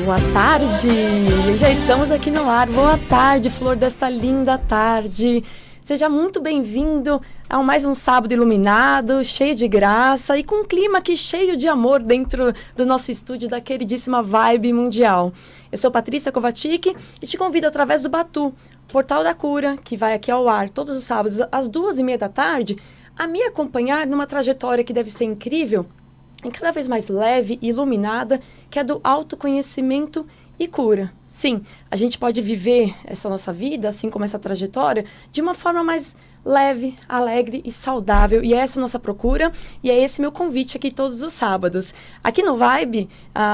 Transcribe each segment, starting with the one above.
Boa tarde! Já estamos aqui no ar. Boa tarde, flor desta linda tarde. Seja muito bem-vindo a mais um sábado iluminado, cheio de graça e com um clima aqui cheio de amor dentro do nosso estúdio da queridíssima Vibe Mundial. Eu sou Patrícia Kovacic e te convido através do Batu, Portal da Cura, que vai aqui ao ar todos os sábados às 2h30 da tarde, a me acompanhar numa trajetória que deve ser incrível e cada vez mais leve e iluminada, que é do autoconhecimento e cura. Sim, a gente pode viver essa nossa vida, assim como essa trajetória, de uma forma mais leve, alegre e saudável. E é essa a nossa procura, e é esse meu convite aqui todos os sábados. Aqui no Vibe,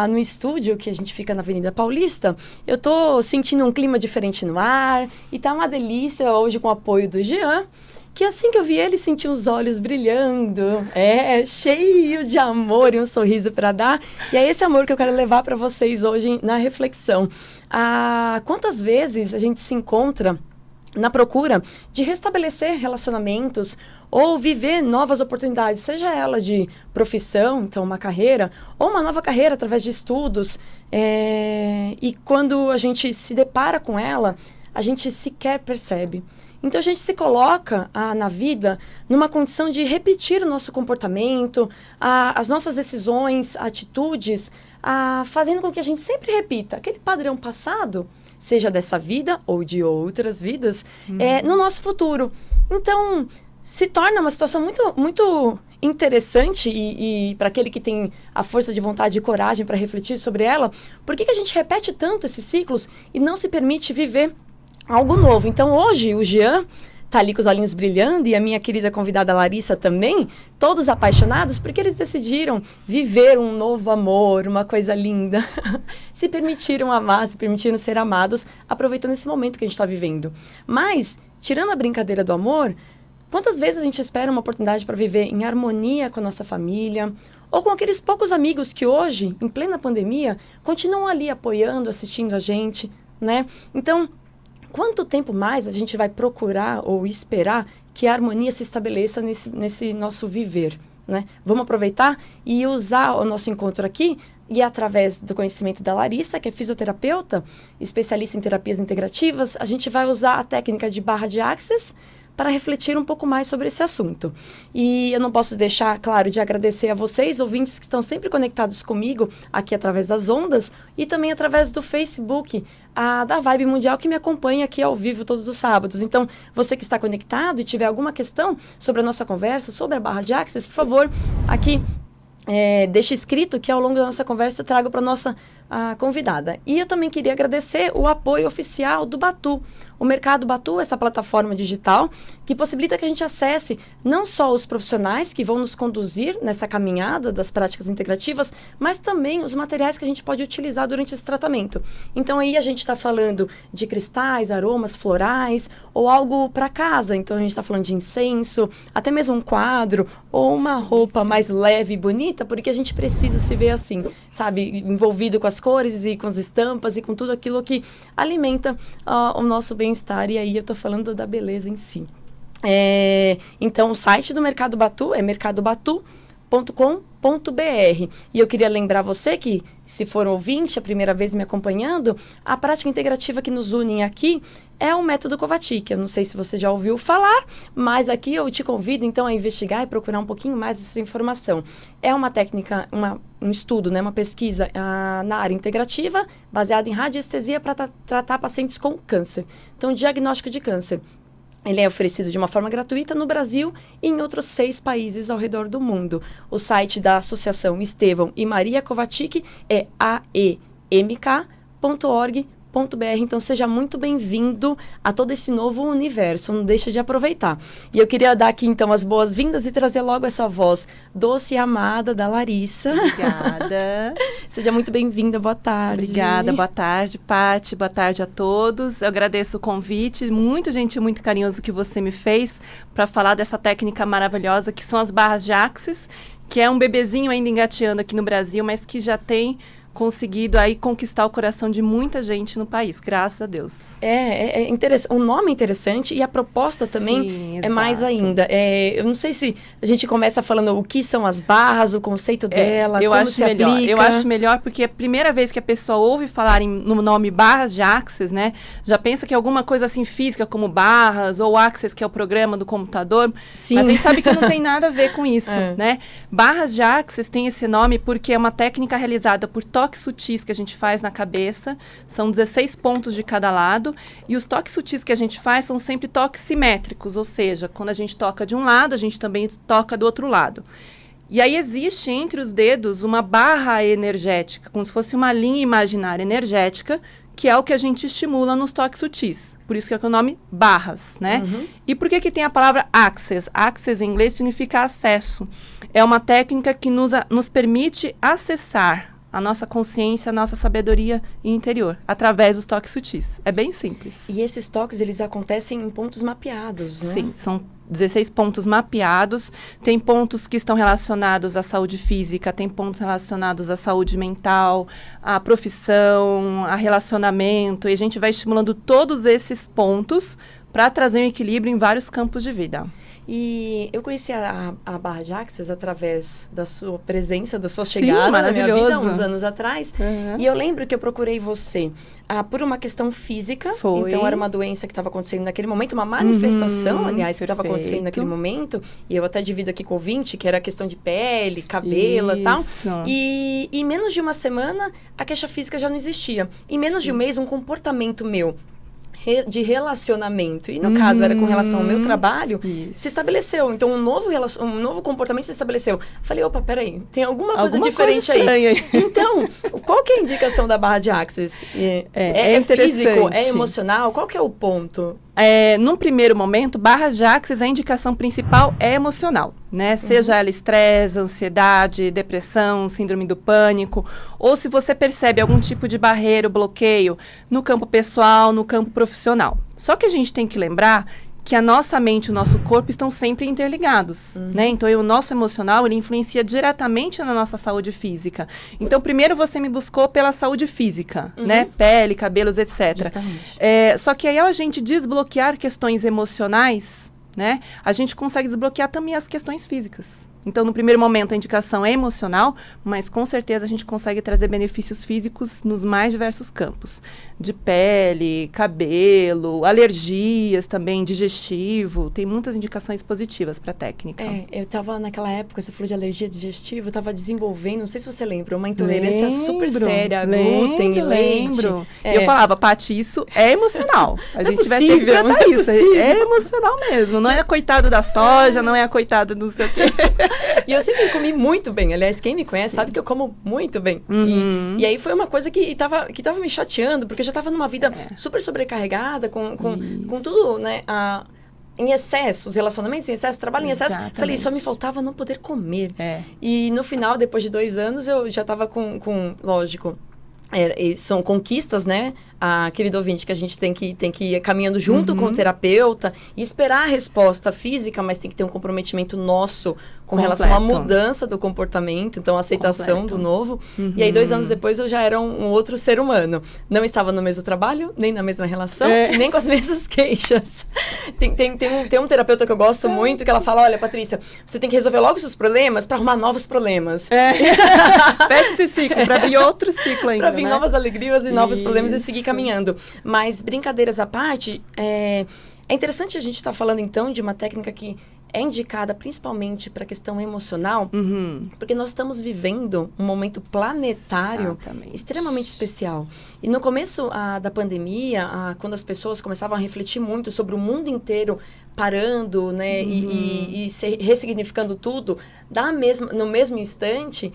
no estúdio, que a gente fica na Avenida Paulista, eu tô sentindo um clima diferente no ar, e tá uma delícia hoje com o apoio do Jean, que assim que eu vi ele, senti os olhos brilhando, cheio de amor e um sorriso para dar. E é esse amor que eu quero levar para vocês hoje na reflexão. Quantas vezes a gente se encontra na procura de restabelecer relacionamentos ou viver novas oportunidades, seja ela de profissão, então uma carreira, ou uma nova carreira através de estudos. E quando a gente se depara com ela, a gente sequer percebe. Então, a gente se coloca na vida numa condição de repetir o nosso comportamento, as nossas decisões, atitudes, fazendo com que a gente sempre repita aquele padrão passado, seja dessa vida ou de outras vidas, no nosso futuro. Então, se torna uma situação muito, muito interessante e para aquele que tem a força de vontade e coragem para refletir sobre ela, por que a gente repete tanto esses ciclos e não se permite viver algo novo? Então, hoje, o Jean tá ali com os olhinhos brilhando e a minha querida convidada Larissa também, todos apaixonados, porque eles decidiram viver um novo amor, uma coisa linda. Se permitiram amar, se permitiram ser amados, aproveitando esse momento que a gente está vivendo. Mas, tirando a brincadeira do amor, quantas vezes a gente espera uma oportunidade para viver em harmonia com a nossa família, ou com aqueles poucos amigos que hoje, em plena pandemia, continuam ali apoiando, assistindo a gente, né? Então, quanto tempo mais a gente vai procurar ou esperar que a harmonia se estabeleça nesse nosso viver, né? Vamos aproveitar e usar o nosso encontro aqui e através do conhecimento da Larissa, que é fisioterapeuta, especialista em terapias integrativas, a gente vai usar a técnica de barra de Access para refletir um pouco mais sobre esse assunto. E eu não posso deixar, claro, de agradecer a vocês, ouvintes que estão sempre conectados comigo aqui através das ondas e também através do Facebook da Vibe Mundial, que me acompanha aqui ao vivo todos os sábados. Então, você que está conectado e tiver alguma questão sobre a nossa conversa, sobre a barra de Access, por favor, aqui deixe escrito que ao longo da nossa conversa eu trago para a nossa convidada. E eu também queria agradecer o apoio oficial do Batu. O Mercado Batu, essa plataforma digital que possibilita que a gente acesse não só os profissionais que vão nos conduzir nessa caminhada das práticas integrativas, mas também os materiais que a gente pode utilizar durante esse tratamento. Então aí a gente está falando de cristais, aromas florais ou algo para casa. Então a gente está falando de incenso, até mesmo um quadro ou uma roupa mais leve e bonita, porque a gente precisa se ver assim, sabe, envolvido com as cores e com as estampas e com tudo aquilo que alimenta o nosso bem-estar. E aí eu estou falando da beleza em si. Então, o site do Mercado Batu é mercadobatu.com.br. E eu queria lembrar você que, se for ouvinte, a primeira vez me acompanhando, a prática integrativa que nos une aqui é o método Kovacic. Eu não sei se você já ouviu falar, mas aqui eu te convido, então, a investigar e procurar um pouquinho mais dessa informação. É uma técnica, um estudo, né, uma pesquisa na área integrativa, baseada em radiestesia para tratar pacientes com câncer. Então, diagnóstico de câncer. Ele é oferecido de uma forma gratuita no Brasil e em outros 6 países ao redor do mundo. O site da Associação Estevão e Maria Kovacic é aemk.org.br. Então, seja muito bem-vindo a todo esse novo universo. Não deixa de aproveitar. E eu queria dar aqui, então, as boas-vindas e trazer logo essa voz doce e amada da Larissa. Obrigada. Seja muito bem-vinda. Boa tarde. Obrigada. Boa tarde, Paty. Boa tarde a todos. Eu agradeço o convite. Muito gentil, muito carinhoso que você me fez para falar dessa técnica maravilhosa que são as barras de Access, que é um bebezinho ainda engateando aqui no Brasil, mas que já tem conseguido aí conquistar o coração de muita gente no país, graças a Deus. É interessante. O nome é interessante e a proposta também Sim, é mais exato. ainda. Eu não sei se a gente começa falando o que são as barras, o conceito dela, eu como acho se melhor. aplica. Eu acho melhor porque a primeira vez que a pessoa ouve falar no nome barras de Access, né, já pensa que é alguma coisa assim física, como barras, ou Access, que é o programa do computador. Sim. Mas a gente sabe que não tem nada a ver com isso, né? Barras de Access tem esse nome porque é uma técnica realizada por toques sutis que a gente faz na cabeça. São 16 pontos de cada lado. E os toques sutis que a gente faz são sempre toques simétricos, ou seja, quando a gente toca de um lado, a gente também toca do outro lado. E aí existe entre os dedos uma barra energética, como se fosse uma linha imaginária energética, que é o que a gente estimula nos toques sutis. Por isso que é o nome barras, né? E por que tem a palavra access? Access em inglês significa acesso. É uma técnica que nos permite acessar a nossa consciência, a nossa sabedoria interior, através dos toques sutis. É bem simples. E esses toques, eles acontecem em pontos mapeados, né? Sim, são 16 pontos mapeados. Tem pontos que estão relacionados à saúde física, tem pontos relacionados à saúde mental, à profissão, a relacionamento. E a gente vai estimulando todos esses pontos para trazer um equilíbrio em vários campos de vida. E eu conheci a barra de Access através da sua presença, da sua Sim, chegada na minha vida, maravilhoso. uns anos atrás. E eu lembro que eu procurei você por uma questão física. Foi. Então, era uma doença que estava acontecendo naquele momento, uma manifestação, aliás, que estava acontecendo naquele momento. E eu até divido aqui com o ouvinte, que era a questão de pele, cabelo e tal. E em menos de uma semana, a queixa física já não existia. Em menos de um mês, um comportamento meu de relacionamento, e no caso era com relação ao meu trabalho, se estabeleceu. Então, um novo comportamento se estabeleceu. Falei, opa, peraí, tem alguma coisa diferente aí. Então, qual que é a indicação da barra de Access? É físico? É emocional? Qual que é o ponto? Num primeiro momento, barras de Access, a indicação principal é emocional, né? Seja ela estresse, ansiedade, depressão, síndrome do pânico, ou se você percebe algum tipo de barreira, bloqueio no campo pessoal, no campo profissional. Só que a gente tem que lembrar que a nossa mente e o nosso corpo estão sempre interligados, né? Então, o nosso emocional, ele influencia diretamente na nossa saúde física. Então, primeiro você me buscou pela saúde física, né? Pele, cabelos, etc. Justamente. Só que aí, ao a gente desbloquear questões emocionais, né? A gente consegue desbloquear também as questões físicas. Então, no primeiro momento, a indicação é emocional, mas com certeza a gente consegue trazer benefícios físicos nos mais diversos campos. De pele, cabelo, alergias também, digestivo. Tem muitas indicações positivas para a técnica. Eu estava naquela época, você falou de alergia digestiva, eu estava desenvolvendo, não sei se você lembra, uma intolerância super séria a glúten e leite. Lembro. E eu falava, Paty, isso é emocional. A gente vai ter que tratar isso. É emocional mesmo. Não é coitado da soja, não é coitado do não sei o quê. E eu sempre comi muito bem. Aliás, quem me conhece sabe que eu como muito bem. E aí foi uma coisa que tava me chateando, porque eu já estava numa vida super sobrecarregada, com tudo, né? Em excesso, os relacionamentos em excesso, trabalho em excesso. Falei, só me faltava não poder comer. E no final, depois de 2 anos, eu já estava lógico, são conquistas, né? Querido ouvinte, que a gente tem que ir caminhando junto com o terapeuta e esperar a resposta física, mas tem que ter um comprometimento nosso com relação à mudança do comportamento, então a aceitação do novo. E aí, 2 anos depois, eu já era um outro ser humano. Não estava no mesmo trabalho, nem na mesma relação, e nem com as mesmas queixas. Tem um terapeuta que eu gosto muito, que ela fala, olha, Patrícia, você tem que resolver logo os seus problemas para arrumar novos problemas. Fecha esse ciclo, para vir outro ciclo ainda, para vir novas alegrias e novos problemas e seguir caminhando. Mas, brincadeiras à parte, é interessante a gente estar falando, então, de uma técnica que é indicada principalmente para a questão emocional, porque nós estamos vivendo um momento planetário extremamente especial. E no começo da pandemia, quando as pessoas começavam a refletir muito sobre o mundo inteiro parando, né, e ressignificando tudo, no mesmo instante,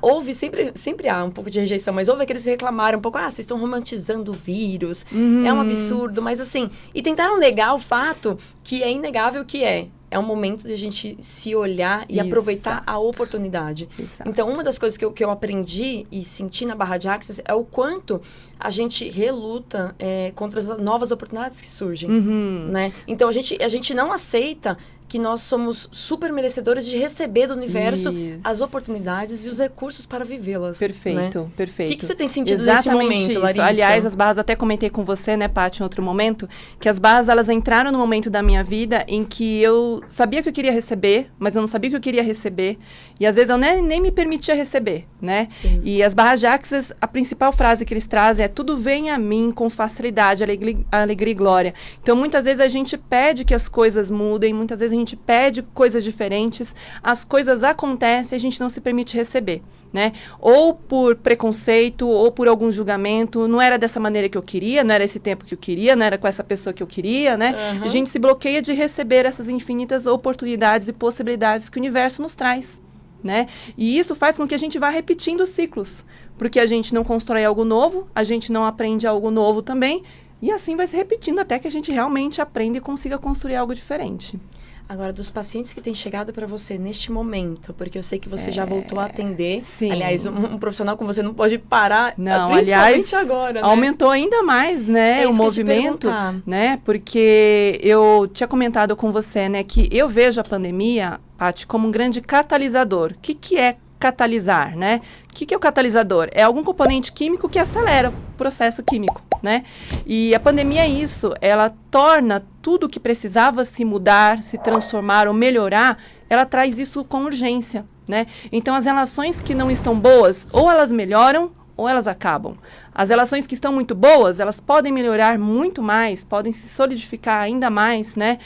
houve, sempre há um pouco de rejeição, mas houve aqueles que reclamaram um pouco, vocês estão romantizando o vírus, é um absurdo, mas assim, e tentaram negar o fato que é inegável que é um momento de a gente se olhar e aproveitar a oportunidade. Então, uma das coisas que eu aprendi e senti na barra de Access é o quanto a gente reluta contra as novas oportunidades que surgem, né? Então, a gente não aceita que nós somos super merecedores de receber do universo as oportunidades e os recursos para vivê-las. Perfeito, né? perfeito. O que você tem sentido nesse momento, isso. Larissa? Aliás, as barras, eu até comentei com você, né, Paty, em outro momento, que as barras, elas entraram no momento da minha vida em que eu sabia que eu queria receber, mas eu não sabia que eu queria receber. E às vezes eu nem me permitia receber, né? Sim. E as barras de Axis, a principal frase que eles trazem é: tudo vem a mim com facilidade, alegria e glória. Então, muitas vezes a gente pede que as coisas mudem, muitas vezes a gente pede coisas diferentes, as coisas acontecem e a gente não se permite receber, né? Ou por preconceito, ou por algum julgamento, não era dessa maneira que eu queria, não era esse tempo que eu queria, não era com essa pessoa que eu queria, né? A gente se bloqueia de receber essas infinitas oportunidades e possibilidades que o universo nos traz, né? E isso faz com que a gente vá repetindo ciclos, porque a gente não constrói algo novo, a gente não aprende algo novo também, e assim vai se repetindo até que a gente realmente aprenda e consiga construir algo diferente. Agora, dos pacientes que têm chegado para você neste momento, porque eu sei que você já voltou a atender. Sim. Aliás, um profissional como você não pode parar, não, principalmente agora, né? Aumentou ainda mais, né, o movimento, né? Porque eu tinha comentado com você, né, que eu vejo a pandemia, Paty, como um grande catalisador. O que é catalisar, né? O que é o catalisador? É algum componente químico que acelera o processo químico, né? E a pandemia é isso, ela torna tudo que precisava se mudar, se transformar ou melhorar, ela traz isso com urgência, né? Então, as relações que não estão boas, ou elas melhoram, ou elas acabam. As relações que estão muito boas, elas podem melhorar muito mais, podem se solidificar ainda mais, né?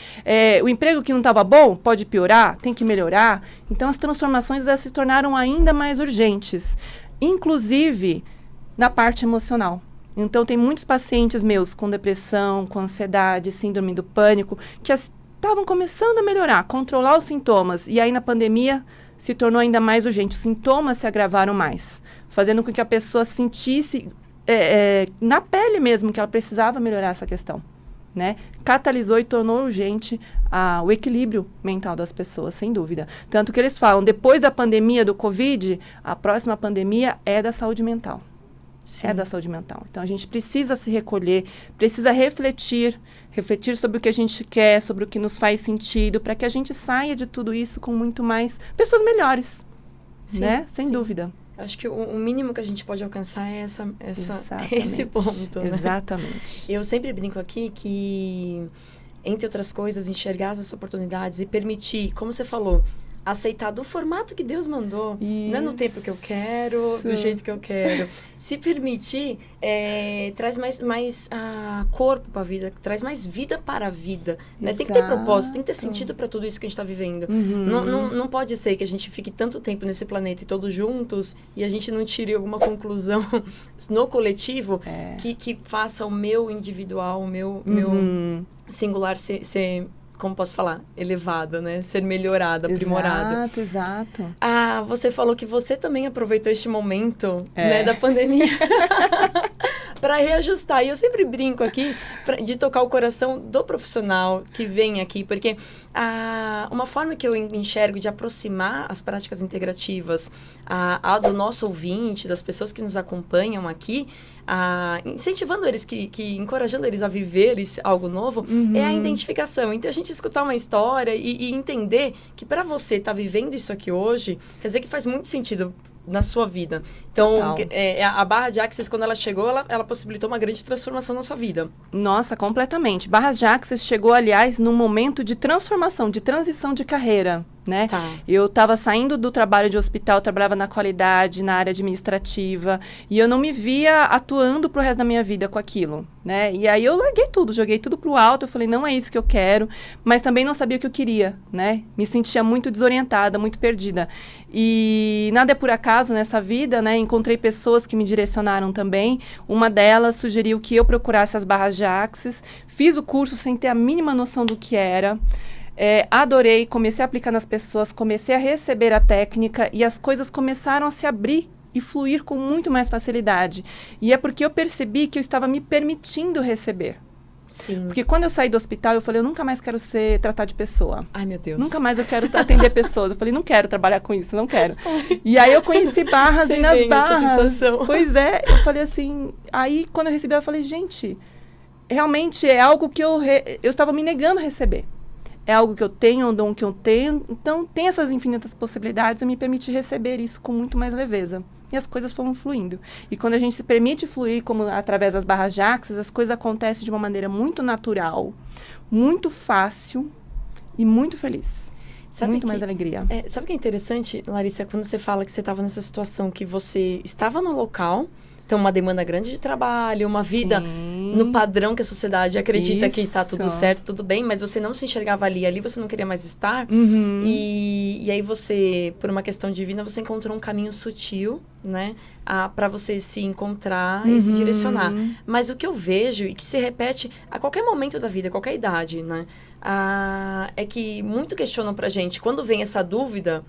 O emprego que não estava bom pode piorar, tem que melhorar. Então, as transformações elas se tornaram ainda mais urgentes, inclusive na parte emocional. Então, tem muitos pacientes meus com depressão, com ansiedade, síndrome do pânico, que estavam começando a melhorar, controlar os sintomas, e aí na pandemia se tornou ainda mais urgente. Os sintomas se agravaram mais, fazendo com que a pessoa sentisse na pele mesmo que ela precisava melhorar essa questão, né? Catalisou e tornou urgente o equilíbrio mental das pessoas, sem dúvida. Tanto que eles falam, depois da pandemia do Covid, a próxima pandemia é da saúde mental. Sim. É da saúde mental. Então, a gente precisa se recolher, precisa refletir sobre o que a gente quer, sobre o que nos faz sentido, para que a gente saia de tudo isso com muito mais pessoas melhores, sim, né? Sem dúvida. Acho que o mínimo que a gente pode alcançar é esse ponto, né? Exatamente. Eu sempre brinco aqui que, entre outras coisas, enxergar as oportunidades e permitir, como você falou, aceitar do formato que Deus mandou, não é no tempo que eu quero, do jeito que eu quero. Se permitir, traz mais corpo para a vida, traz mais vida para a vida. Né? Tem que ter propósito, tem que ter sentido para tudo isso que a gente está vivendo. Não pode ser que a gente fique tanto tempo nesse planeta e todos juntos e a gente não tire alguma conclusão no coletivo que faça o meu individual, o meu singular ser como posso falar, elevada, né? Ser melhorada, aprimorada. Exato. Você falou que você também aproveitou este momento, né, da pandemia para reajustar. E eu sempre brinco aqui de tocar o coração do profissional que vem aqui, porque uma forma que eu enxergo de aproximar as práticas integrativas do nosso ouvinte, das pessoas que nos acompanham aqui, incentivando eles, encorajando eles a viver algo novo, é a identificação. Então, a gente escutar uma história e entender que para você estar vivendo isso aqui hoje, quer dizer que faz muito sentido na sua vida. Então, a Barra de Axis, quando ela chegou, ela possibilitou uma grande transformação na sua vida. Nossa, completamente. Barra de Axis chegou, aliás, num momento de transformação, de transição de carreira, né? Tá. Eu estava saindo do trabalho de hospital, trabalhava na qualidade, na área administrativa, e eu não me via atuando pro resto da minha vida com aquilo, né? E aí eu larguei tudo, joguei tudo pro alto, eu falei, não é isso que eu quero, mas também não sabia o que eu queria, né? Me sentia muito desorientada, muito perdida. E nada é por acaso nessa vida, né? Encontrei pessoas que me direcionaram também. Uma delas sugeriu que eu procurasse as barras de Axis, fiz o curso sem ter a mínima noção do que era. Adorei, comecei a aplicar nas pessoas, comecei a receber a técnica e as coisas começaram a se abrir e fluir com muito mais facilidade. E é porque eu percebi que eu estava me permitindo receber. Sim. Porque quando eu saí do hospital, eu falei, eu nunca mais quero tratar de pessoa. Ai, meu Deus. Nunca mais eu quero atender pessoas. Eu falei, não quero trabalhar com isso, não quero. E aí eu conheci barras e nas barras. Pois é, eu falei assim, aí quando eu recebi, eu falei, gente, realmente é algo que eu estava me negando a receber. é algo que eu tenho, é um dom que eu tenho. Então, tem essas infinitas possibilidades, eu me permiti receber isso com muito mais leveza. E as coisas foram fluindo. E quando a gente se permite fluir, como através das barras de Axis, as coisas acontecem de uma maneira muito natural, muito fácil e muito feliz. Muito mais alegria. Sabe o que é interessante, Larissa, quando você fala que você estava nessa situação, que você estava no local, então uma demanda grande de trabalho, uma vida no padrão que a sociedade acredita que está tudo certo, tudo bem, mas você não se enxergava ali você não queria mais estar. E aí você, por uma questão divina, você encontrou um caminho sutil, né, para você se encontrar e se direcionar. Mas o que eu vejo, e que se repete a qualquer momento da vida, a qualquer idade, né, é que muito questionam pra gente, quando vem essa dúvida,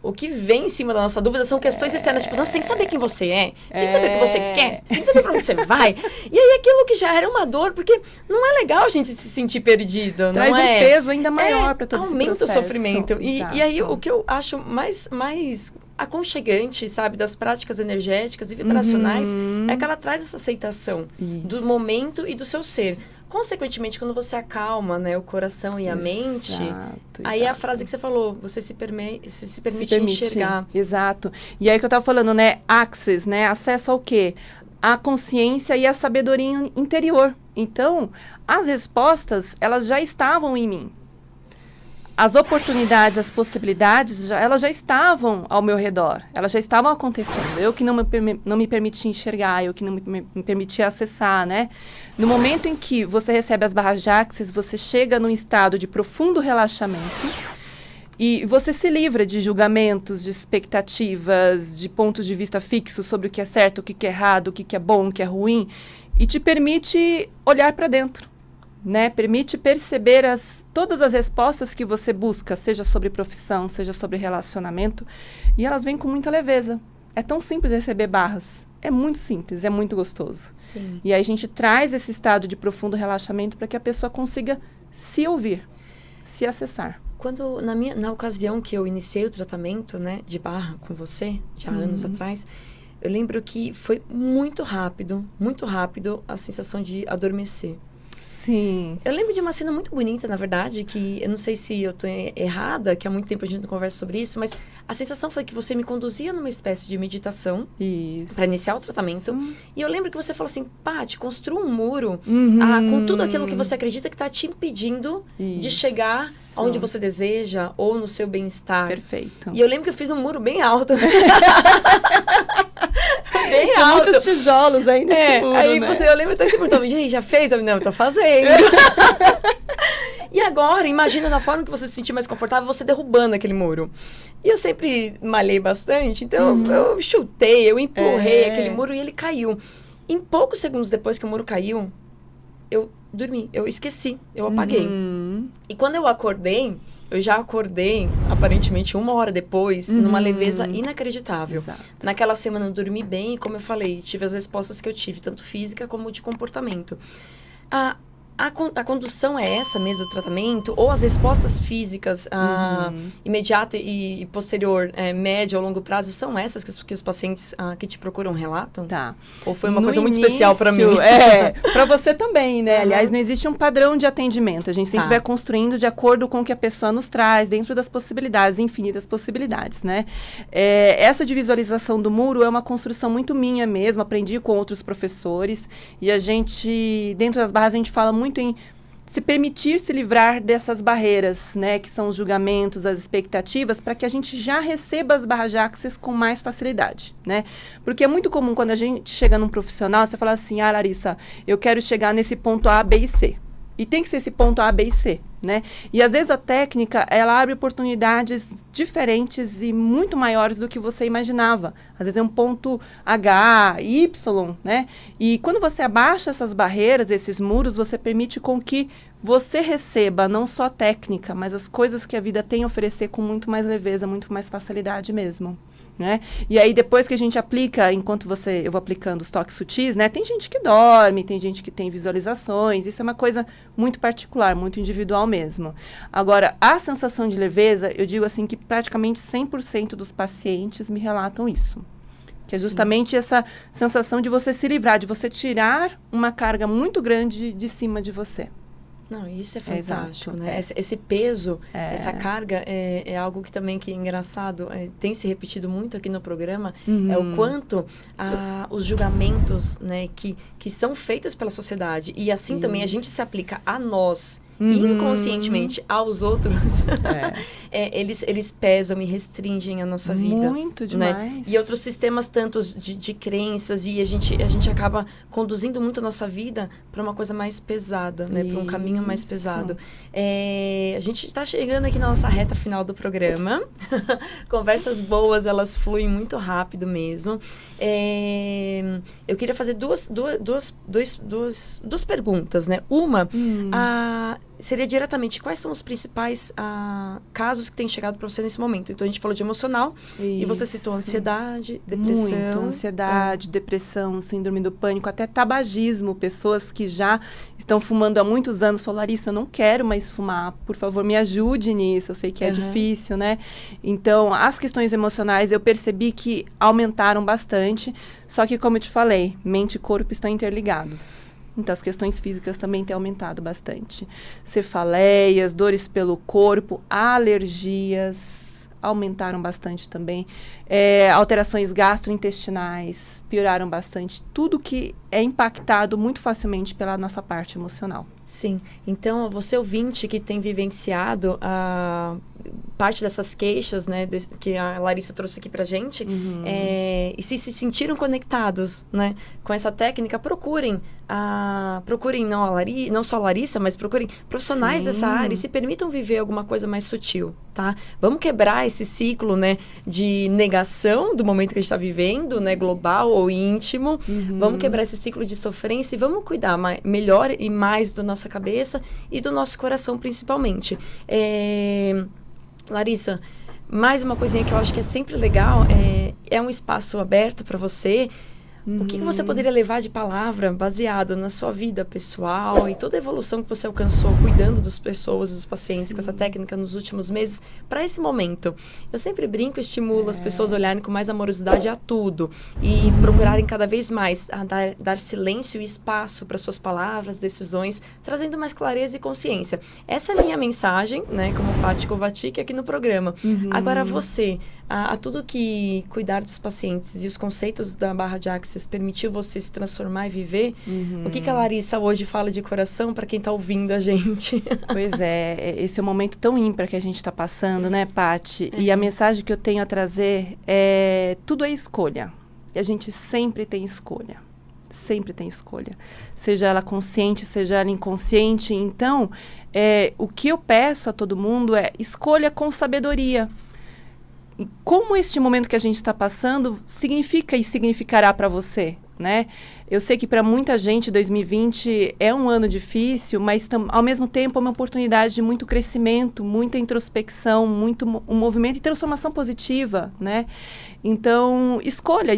o que vem em cima da nossa dúvida são questões externas. Tipo, você tem que saber quem você é. Você tem que saber o que você quer. Você tem que saber pra onde você vai. E aí, aquilo que já era uma dor, porque não é legal a gente se sentir perdida, Traz não é? um peso ainda maior pra todo esse processo. Aumenta o sofrimento. E aí, o que eu acho mais aconchegante, sabe, das práticas energéticas e vibracionais, é que ela traz essa aceitação do momento e do seu ser. Consequentemente, quando você acalma, né, o coração e a mente, aí é a frase que você falou, você se permite enxergar. Exato. E aí que eu tava falando, né, access, né, acesso ao quê? A consciência e a sabedoria interior. Então, as respostas, elas já estavam em mim. As oportunidades, as possibilidades, elas já estavam ao meu redor. Elas já estavam acontecendo. Eu que não me permitia enxergar, eu que não me permitia acessar, né? No momento em que você recebe as barras de Axis, você chega num estado de profundo relaxamento e você se livra de julgamentos, de expectativas, de pontos de vista fixos sobre o que é certo, o que é errado, o que é bom, o que é ruim, e te permite olhar para dentro. Né, permite perceber todas as respostas que você busca, seja sobre profissão, seja sobre relacionamento, e elas vêm com muita leveza. É tão simples receber barras. É muito simples, é muito gostoso. Sim. E aí a gente traz esse estado de profundo relaxamento para que a pessoa consiga se ouvir, se acessar. Quando, na ocasião que eu iniciei o tratamento, né, de barra com você, já anos atrás, eu lembro que foi muito rápido a sensação de adormecer. Sim. Eu lembro de uma cena muito bonita, na verdade, que eu não sei se eu tô errada, que há muito tempo a gente não conversa sobre isso, mas a sensação foi que você me conduzia numa espécie de meditação para iniciar o tratamento. E eu lembro que você falou assim, Paty, construa um muro com tudo aquilo que você acredita que está te impedindo de chegar onde você deseja ou no seu bem-estar. Perfeito. E eu lembro que eu fiz um muro bem alto. Bem Tinha alto. muitos tijolos aí nesse muro, aí né? eu lembro até que você perguntou, gente, já fez? Eu, não, tô fazendo. E agora, imagina na forma que você se sentir mais confortável, você derrubando aquele muro. E eu sempre malhei bastante, então eu chutei, eu empurrei aquele muro e ele caiu. Em poucos segundos depois que o muro caiu, eu dormi, eu esqueci, eu apaguei. E quando eu acordei, eu já acordei, aparentemente, 1 hora depois, numa leveza inacreditável. Exato. Naquela semana eu dormi bem e, como eu falei, tive as respostas que eu tive, tanto física como de comportamento. A condução é essa mesmo, o tratamento? Ou as respostas físicas imediata e posterior, médio ou longo prazo, são essas que os pacientes que te procuram relatam? Tá. Ou foi uma coisa muito especial para mim? Para você também, né? Aliás, não existe um padrão de atendimento. A gente sempre vai construindo de acordo com o que a pessoa nos traz, dentro das possibilidades, infinitas possibilidades, né? Essa de visualização do muro é uma construção muito minha mesmo, aprendi com outros professores, e a gente, dentro das barras, a gente fala muito em se permitir se livrar dessas barreiras, né, que são os julgamentos, as expectativas, para que a gente já receba as barras de Axis com mais facilidade, né? Porque é muito comum quando a gente chega num profissional, você fala assim, Larissa, eu quero chegar nesse ponto A, B e C. E tem que ser esse ponto A, B e C, né? E às vezes a técnica, ela abre oportunidades diferentes e muito maiores do que você imaginava. Às vezes é um ponto H, Y, né? E quando você abaixa essas barreiras, esses muros, você permite com que você receba não só a técnica, mas as coisas que a vida tem a oferecer com muito mais leveza, muito mais facilidade mesmo. Né? E aí depois que a gente aplica, enquanto eu vou aplicando os toques sutis, né? Tem gente que dorme, tem gente que tem visualizações, isso é uma coisa muito particular, muito individual mesmo. Agora, a sensação de leveza, eu digo assim que praticamente 100% dos pacientes me relatam isso. Que é justamente essa sensação de você se livrar, de você tirar uma carga muito grande de cima de você. Não, isso é fantástico, né? Esse peso, essa carga é algo que também que é engraçado, tem se repetido muito aqui no programa, é o quanto os julgamentos, né, que são feitos pela sociedade, e assim também a gente se aplica a nós, inconscientemente aos outros, eles pesam e restringem a nossa vida. Muito demais. Né? E outros sistemas tantos de crenças, e a gente acaba conduzindo muito a nossa vida para uma coisa mais pesada, né? Para um caminho mais pesado. A gente está chegando aqui na nossa reta final do programa. Conversas boas, elas fluem muito rápido mesmo. Eu queria fazer duas perguntas, né? Uma, seria diretamente, quais são os principais casos que têm chegado para você nesse momento? Então, a gente falou de emocional, e você citou ansiedade, depressão. Muito, ansiedade, depressão, síndrome do pânico, até tabagismo. Pessoas que já estão fumando há muitos anos falam, Larissa, eu não quero mais fumar, por favor, me ajude nisso, eu sei que é difícil, né? Então, as questões emocionais, eu percebi que aumentaram bastante, só que, como eu te falei, mente e corpo estão interligados. Então, as questões físicas também têm aumentado bastante. Cefaleias, dores pelo corpo, alergias aumentaram bastante também. Alterações gastrointestinais pioraram bastante. Tudo que é impactado muito facilmente pela nossa parte emocional. Sim. Então, você ouvinte que tem vivenciado parte dessas queixas, né, que a Larissa trouxe aqui pra gente, e se sentiram conectados, né, com essa técnica, procurem não só a Larissa, mas procurem profissionais dessa área e se permitam viver alguma coisa mais sutil, tá? Vamos quebrar esse ciclo, né, de negação do momento que a gente está vivendo, né, global ou íntimo. Vamos quebrar esse ciclo de sofrência e vamos cuidar melhor e mais da nossa cabeça e do nosso coração, principalmente. Larissa, mais uma coisinha que eu acho que é sempre legal, é um espaço aberto para você. O que você poderia levar de palavra baseado na sua vida pessoal e toda a evolução que você alcançou cuidando das pessoas, dos pacientes com essa técnica nos últimos meses para esse momento? Eu sempre brinco e estimulo as pessoas a olharem com mais amorosidade a tudo e procurarem cada vez mais dar silêncio e espaço para suas palavras, decisões, trazendo mais clareza e consciência. Essa é a minha mensagem, né, como Paty Kovacic aqui no programa. Agora você, a tudo que cuidar dos pacientes e os conceitos da Barra de Axis permitiu você se transformar e viver, o que a Larissa hoje fala de coração para quem está ouvindo a gente? Pois esse é um momento tão ímpar que a gente está passando, né, Paty? E a mensagem que eu tenho a trazer é tudo é escolha. E a gente sempre tem escolha. Sempre tem escolha. Seja ela consciente, seja ela inconsciente. Então, o que eu peço a todo mundo é escolha com sabedoria. E como este momento que a gente está passando significa e significará para você, né? Eu sei que para muita gente 2020 é um ano difícil, mas ao mesmo tempo é uma oportunidade de muito crescimento, muita introspecção, muito um movimento e transformação positiva, né? Então, escolha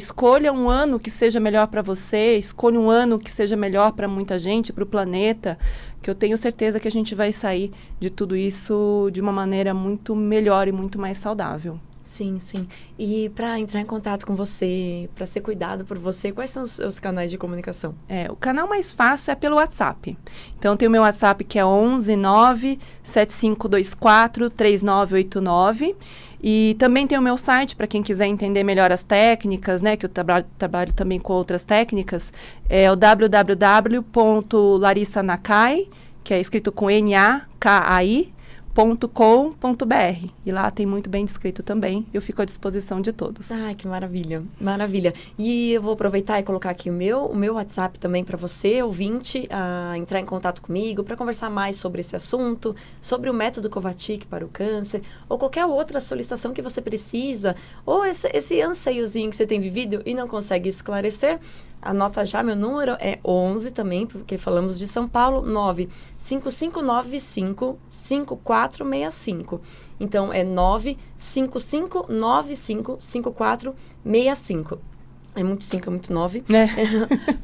um ano que seja melhor para você, escolha um ano que seja melhor para muita gente, para o planeta, que eu tenho certeza que a gente vai sair de tudo isso de uma maneira muito melhor e muito mais saudável. Sim, sim. E para entrar em contato com você, para ser cuidado por você, quais são os canais de comunicação? O canal mais fácil é pelo WhatsApp. Então, tem o meu WhatsApp que é 11 9 7524 3989. E também tem o meu site, para quem quiser entender melhor as técnicas, né? Que eu trabalho também com outras técnicas. É o www.larissanakai, que é escrito com Nakai, .com.br. E lá tem muito bem descrito também. Eu fico à disposição de todos. Ai, que maravilha. Maravilha. E eu vou aproveitar e colocar aqui o meu WhatsApp também para você, ouvinte, entrar em contato comigo para conversar mais sobre esse assunto, sobre o método Kovacic para o câncer, ou qualquer outra solicitação que você precisa, ou esse anseiozinho que você tem vivido e não consegue esclarecer. Anota já, meu número é 11 também, porque falamos de São Paulo, 95595-5465. Então, é 95595-5465. É muito 5, é muito 9.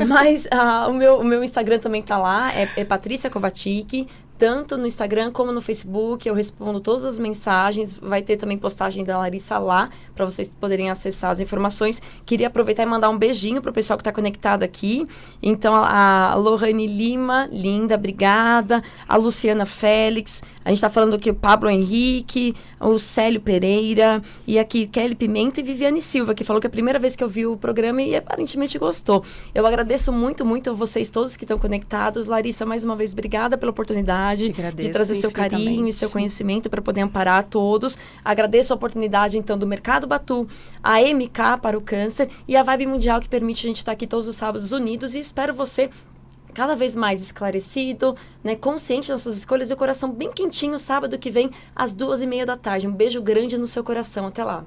Mas o meu Instagram também tá lá, é Patrícia Kovacic. tanto no Instagram como no Facebook. Eu respondo todas as mensagens. Vai ter também postagem da Larissa lá, para vocês poderem acessar as informações. Queria aproveitar e mandar um beijinho pro pessoal que está conectado aqui. Então, a Lohane Lima, linda, obrigada. A Luciana Félix. A gente está falando aqui o Pablo Henrique, o Célio Pereira, e aqui Kelly Pimenta e Viviane Silva, que falou que é a primeira vez que eu vi o programa e aparentemente gostou. Eu agradeço muito, muito a vocês todos que estão conectados. Larissa, mais uma vez, obrigada pela oportunidade de trazer seu carinho e seu conhecimento para poder amparar a todos. Agradeço a oportunidade, então, do Mercado Batu, a MK para o câncer e a Vibe Mundial, que permite a gente estar aqui todos os sábados unidos, e espero você cada vez mais esclarecido, né, consciente das suas escolhas e o coração bem quentinho sábado que vem às 2h30 da tarde. Um beijo grande no seu coração. Até lá.